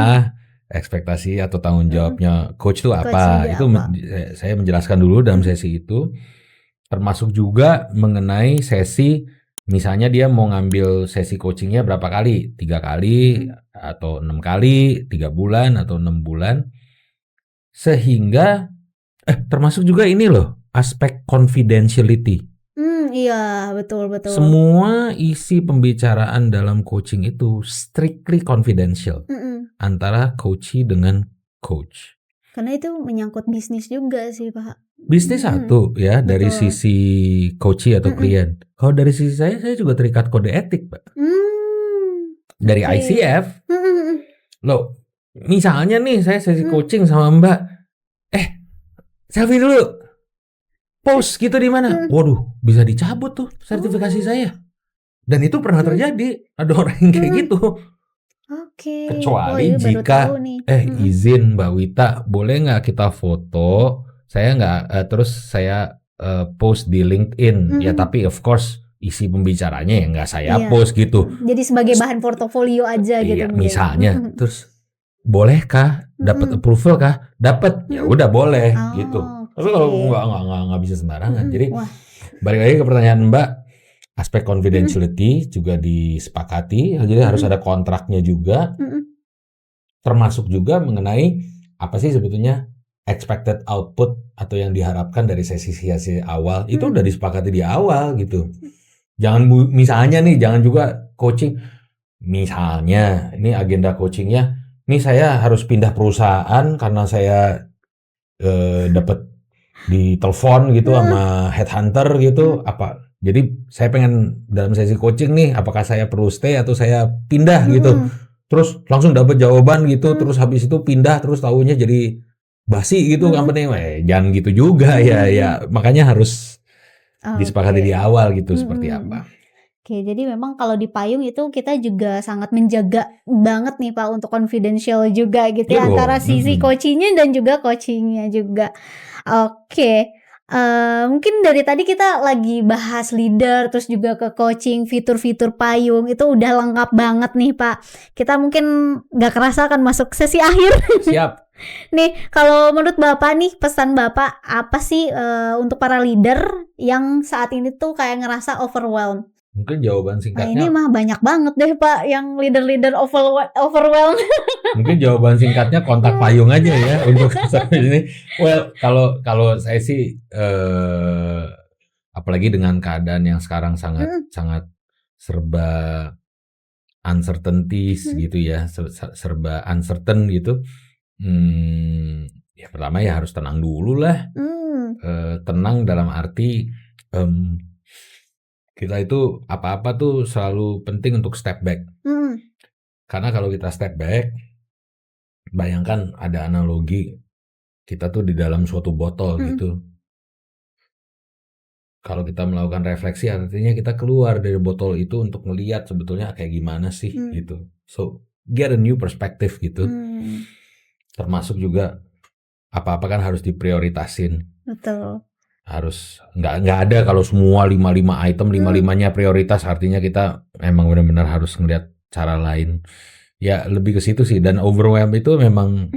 ekspektasi atau tanggung Mhm. jawabnya coach itu Coach apa. juga Itu apa? saya menjelaskan dulu dalam Mhm. sesi itu, termasuk juga mengenai sesi misalnya dia mau ngambil sesi coachingnya berapa kali, 3 kali Mhm. atau 6 kali, 3 bulan atau 6 bulan, sehingga termasuk juga ini loh, aspek confidentiality. Iya, betul betul. Semua isi pembicaraan dalam coaching itu strictly confidential Mhm. antara coachee dengan coach. Karena itu menyangkut bisnis juga sih, Pak. Bisnis Mhm. satu ya dari Betul. sisi coachee atau Mhm. klien. Kalau dari sisi saya juga terikat kode etik, Pak. Dari Oke. ICF. Mhm mhm. Loh, misalnya nih saya sesi Mhm. coaching sama Mbak, selfie dulu, post gitu di mana? Mhm. Waduh, bisa dicabut tuh sertifikasi Oh. saya. Dan itu pernah Mhm. terjadi, ada orang yang kayak Mhm. gitu. Oke. Wah, Kecuali ini baru tahu jika, nih. Mhm. izin Mbak Wita, boleh nggak kita foto? Saya nggak, terus saya post di LinkedIn. Ya Mhm. tapi of course isi pembicaranya ya nggak saya Iya. post gitu. Jadi sebagai bahan portofolio aja gitu Iya, mungkin. misalnya. Mhm. Terus bolehkah? Dapat Mhm. approval kah? Dapat. Ya Mhm. udah boleh gitu. Oh, Tapi kalau oke. nggak bisa sembarangan. Mhm. Jadi Wah. balik lagi ke pertanyaan Mbak, aspek Mhm. confidentiality juga disepakati. Jadi harus Mhm. ada kontraknya juga. Mhm. Termasuk juga mengenai apa sih sebetulnya expected output atau yang diharapkan dari sesi awal itu Mhm. udah disepakati di awal gitu. Jangan misalnya nih, jangan juga coaching misalnya ini agenda coachingnya, nih saya harus pindah perusahaan karena saya dapat ditelepon gitu Mhm. sama headhunter gitu Mhm. apa. Jadi saya pengen dalam sesi coaching nih, apakah saya perlu stay atau saya pindah gitu. Mhm. Terus langsung dapat jawaban gitu, Mhm. terus habis itu pindah, terus tahunya jadi basi gitu Mhm. company. Jangan gitu juga Mhm. ya, ya Mhm. makanya harus disepakati di Oke. awal gitu seperti Mhm. apa. Oke, jadi memang kalau di payung itu kita juga sangat menjaga banget nih Pak untuk confidential juga gitu Iya ya antara dong. sisi coaching-nya dan juga coaching-nya juga. Oke, mungkin dari tadi kita lagi bahas leader terus juga ke coaching, fitur-fitur payung itu udah lengkap banget nih Pak. Kita mungkin nggak kerasa akan masuk sesi akhir. Siap. Nih, kalau menurut Bapak nih, pesan Bapak apa sih untuk para leader yang saat ini tuh kayak ngerasa overwhelmed? Mungkin jawaban Nah, ini singkatnya mah banyak banget deh, Pak, yang leader-leader overwhelmed. Mungkin jawaban singkatnya kontak payung aja ya untuk sampai ini. Well, kalau kalau saya sih apalagi dengan keadaan yang sekarang sangat Mhm. sangat serba uncertainties Mhm. gitu ya, serba uncertain gitu. Hmm, Ya pertama ya harus tenang dulu lah. Tenang dalam arti kita itu apa-apa tuh selalu penting untuk step back. Karena kalau kita step back, bayangkan ada analogi kita tuh di dalam suatu botol gitu. Kalau kita melakukan refleksi, artinya kita keluar dari botol itu untuk melihat sebetulnya kayak gimana sih gitu. So get a new perspective gitu. Termasuk juga apa-apa kan harus diprioritasin. Betul. Harus nggak ada kalau semua 5 item 5-5-nya prioritas, artinya kita emang benar-benar harus ngeliat cara lain. Ya lebih ke situ sih, dan overwhelm itu memang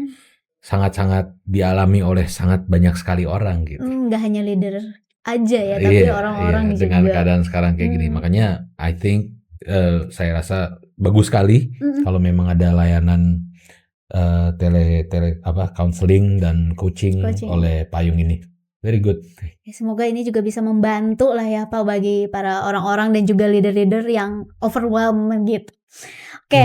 sangat-sangat dialami oleh sangat banyak sekali orang gitu. Nggak hanya leader aja ya, tapi orang-orang juga. Dengan keadaan sekarang kayak gini, makanya I think saya rasa bagus sekali kalau memang ada layanan counseling dan coaching oleh Payung ini. Very good. Ya, semoga ini juga bisa membantu lah ya Pak bagi para orang-orang dan juga leader-leader yang overwhelmed gitu. Oke,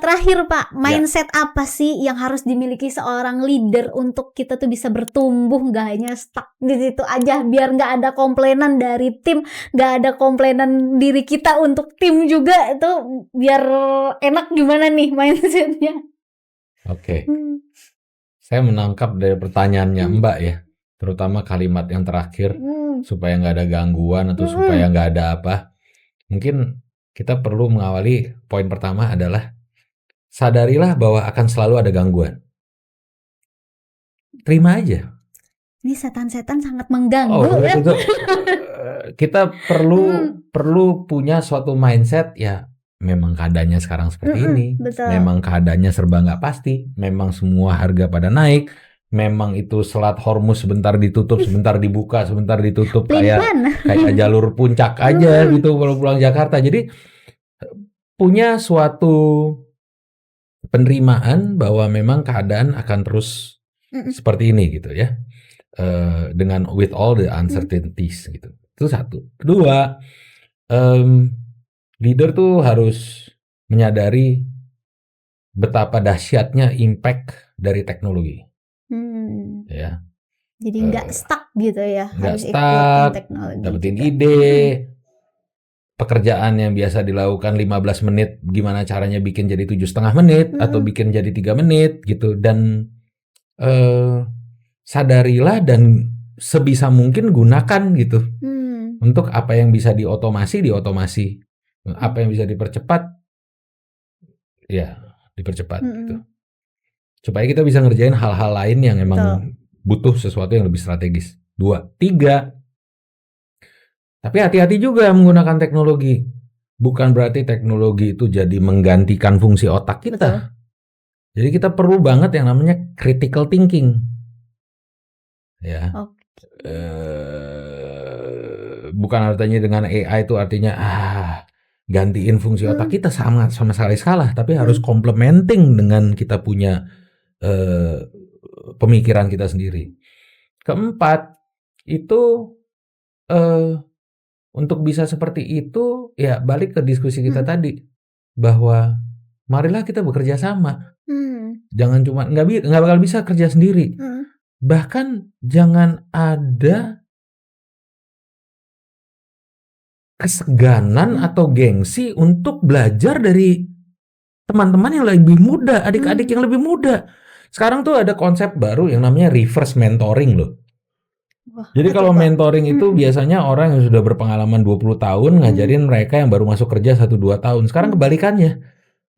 terakhir Pak, mindset apa sih yang harus dimiliki seorang leader untuk kita tuh bisa bertumbuh, nggak hanya stuck di situ aja, biar nggak ada komplainan dari tim, nggak ada komplainan diri kita untuk tim juga, itu biar enak gimana nih mindsetnya? Oke. Saya menangkap dari pertanyaannya Mbak ya, terutama kalimat yang terakhir, supaya nggak ada gangguan atau supaya nggak ada apa. Mungkin kita perlu mengawali poin pertama adalah sadarilah bahwa akan selalu ada gangguan. Terima aja. Ini setan-setan sangat mengganggu ya. Kita perlu punya suatu mindset ya. Memang keadaannya sekarang seperti ini. Betul. Memang keadaannya serba nggak pasti. Memang semua harga pada naik. Memang itu Selat Hormuz sebentar ditutup, sebentar dibuka, sebentar ditutup, kayak jalur puncak aja gitu kalau pulang Jakarta. Jadi punya suatu penerimaan bahwa memang keadaan akan terus seperti ini gitu ya. Dengan with all the uncertainties gitu. Itu satu. Kedua, leader tuh harus menyadari betapa dahsyatnya impact dari teknologi. Ya. Jadi nggak stuck gitu ya. Nggak stuck, dapetin ide, pekerjaan yang biasa dilakukan 15 menit, gimana caranya bikin jadi 7,5 menit, atau bikin jadi 3 menit gitu. Dan sadarilah dan sebisa mungkin gunakan gitu. Untuk apa yang bisa diotomasi. Apa yang bisa dipercepat, ya dipercepat gitu. Supaya kita bisa ngerjain hal-hal lain yang emang butuh sesuatu yang lebih strategis. 2, 3. Tapi hati-hati juga menggunakan teknologi. Bukan berarti teknologi itu jadi menggantikan fungsi otak kita. Betul. Jadi kita perlu banget yang namanya critical thinking. Ya. Bukan artinya dengan AI itu artinya gantiin fungsi otak kita, sama sekali salah. Tapi harus complementing dengan kita punya pemikiran kita sendiri. Keempat, itu untuk bisa seperti itu ya balik ke diskusi kita tadi, bahwa marilah kita bekerja sama. Jangan cuma nggak bakal bisa kerja sendiri. Bahkan jangan ada keseganan atau gengsi untuk belajar dari teman-teman yang lebih muda, adik-adik yang lebih muda. Sekarang tuh ada konsep baru yang namanya reverse mentoring loh. Jadi kalau mentoring itu biasanya orang yang sudah berpengalaman 20 tahun ngajarin mereka yang baru masuk kerja 1-2 tahun. Sekarang kebalikannya.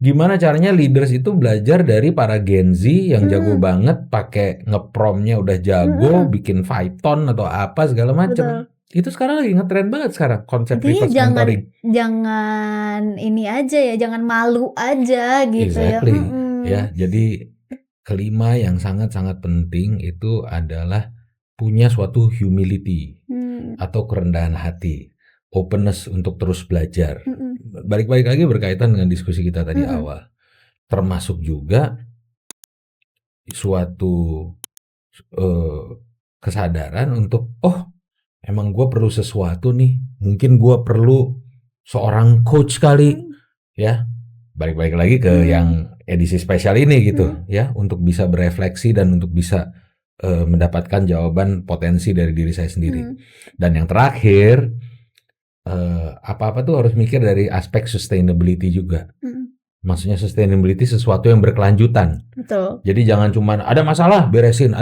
Gimana caranya leaders itu belajar dari para Gen Z yang jago banget, pakai ngepromnya udah jago, bikin Python atau apa segala macam. Itu sekarang lagi ngetren banget sekarang konsep reverse mentoring. Jangan ini aja ya, jangan malu aja gitu. Exactly. Ya, jadi kelima yang sangat-sangat penting itu adalah punya suatu humility atau kerendahan hati, openness untuk terus belajar. Balik-balik lagi berkaitan dengan diskusi kita tadi awal. Termasuk juga suatu kesadaran untuk emang gue perlu sesuatu nih. Mungkin gue perlu seorang coach kali ya. balik-balik lagi ke yang edisi spesial ini gitu ya, untuk bisa berefleksi dan untuk bisa mendapatkan jawaban potensi dari diri saya sendiri. Dan yang terakhir, apa-apa tuh harus mikir dari aspek sustainability juga. Maksudnya sustainability sesuatu yang berkelanjutan. Betul. Jadi jangan cuma ada masalah beresin,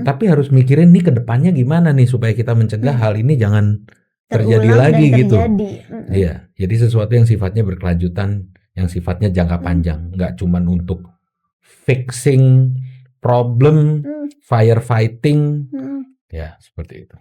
tapi harus mikirin nih ke depannya gimana nih supaya kita mencegah hal ini jangan terjadi lagi gitu. Iya, jadi sesuatu yang sifatnya berkelanjutan, yang sifatnya jangka panjang, nggak cuma untuk fixing problem, firefighting, ya seperti itu.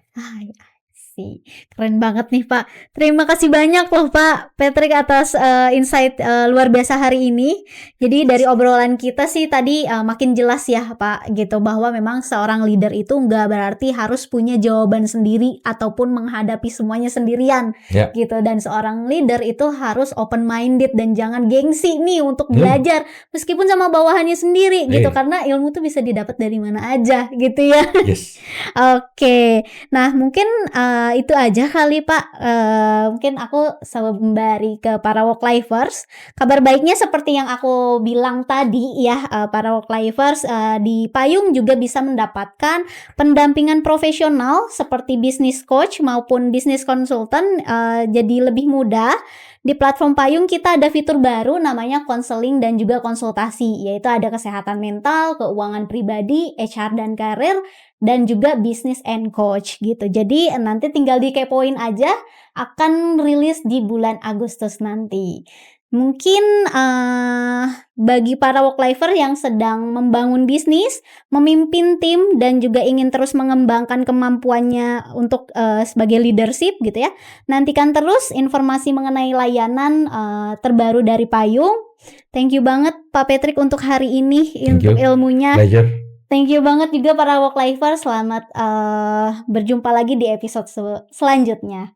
Keren banget nih Pak. Terima kasih banyak loh Pak Patrick atas insight luar biasa hari ini. Jadi dari obrolan kita sih tadi makin jelas ya Pak gitu, bahwa memang seorang leader itu nggak berarti harus punya jawaban sendiri ataupun menghadapi semuanya sendirian gitu. Dan seorang leader itu harus open minded dan jangan gengsi nih untuk belajar meskipun sama bawahannya sendiri gitu, karena ilmu tuh bisa didapat dari mana aja gitu ya. Oke. Nah mungkin itu aja kali Pak. Mungkin aku sembari ke para work-lifers, kabar baiknya seperti yang aku bilang tadi ya, para work-lifers di Payung juga bisa mendapatkan pendampingan profesional seperti business coach maupun business consultant, jadi lebih mudah. Di platform Payung kita ada fitur baru namanya konseling dan juga konsultasi, yaitu ada kesehatan mental, keuangan pribadi, HR dan karir, dan juga business and coach gitu. Jadi nanti tinggal dikepoin aja, akan rilis di bulan Agustus nanti. Mungkin bagi para work-lifer yang sedang membangun bisnis, memimpin tim, dan juga ingin terus mengembangkan kemampuannya untuk sebagai leadership gitu ya, nantikan terus informasi mengenai layanan terbaru dari Payung. Thank you banget Pak Patrick untuk hari ini, untuk ilmunya. Pleasure. Thank you banget juga para work-lifer. Selamat berjumpa lagi di episode selanjutnya.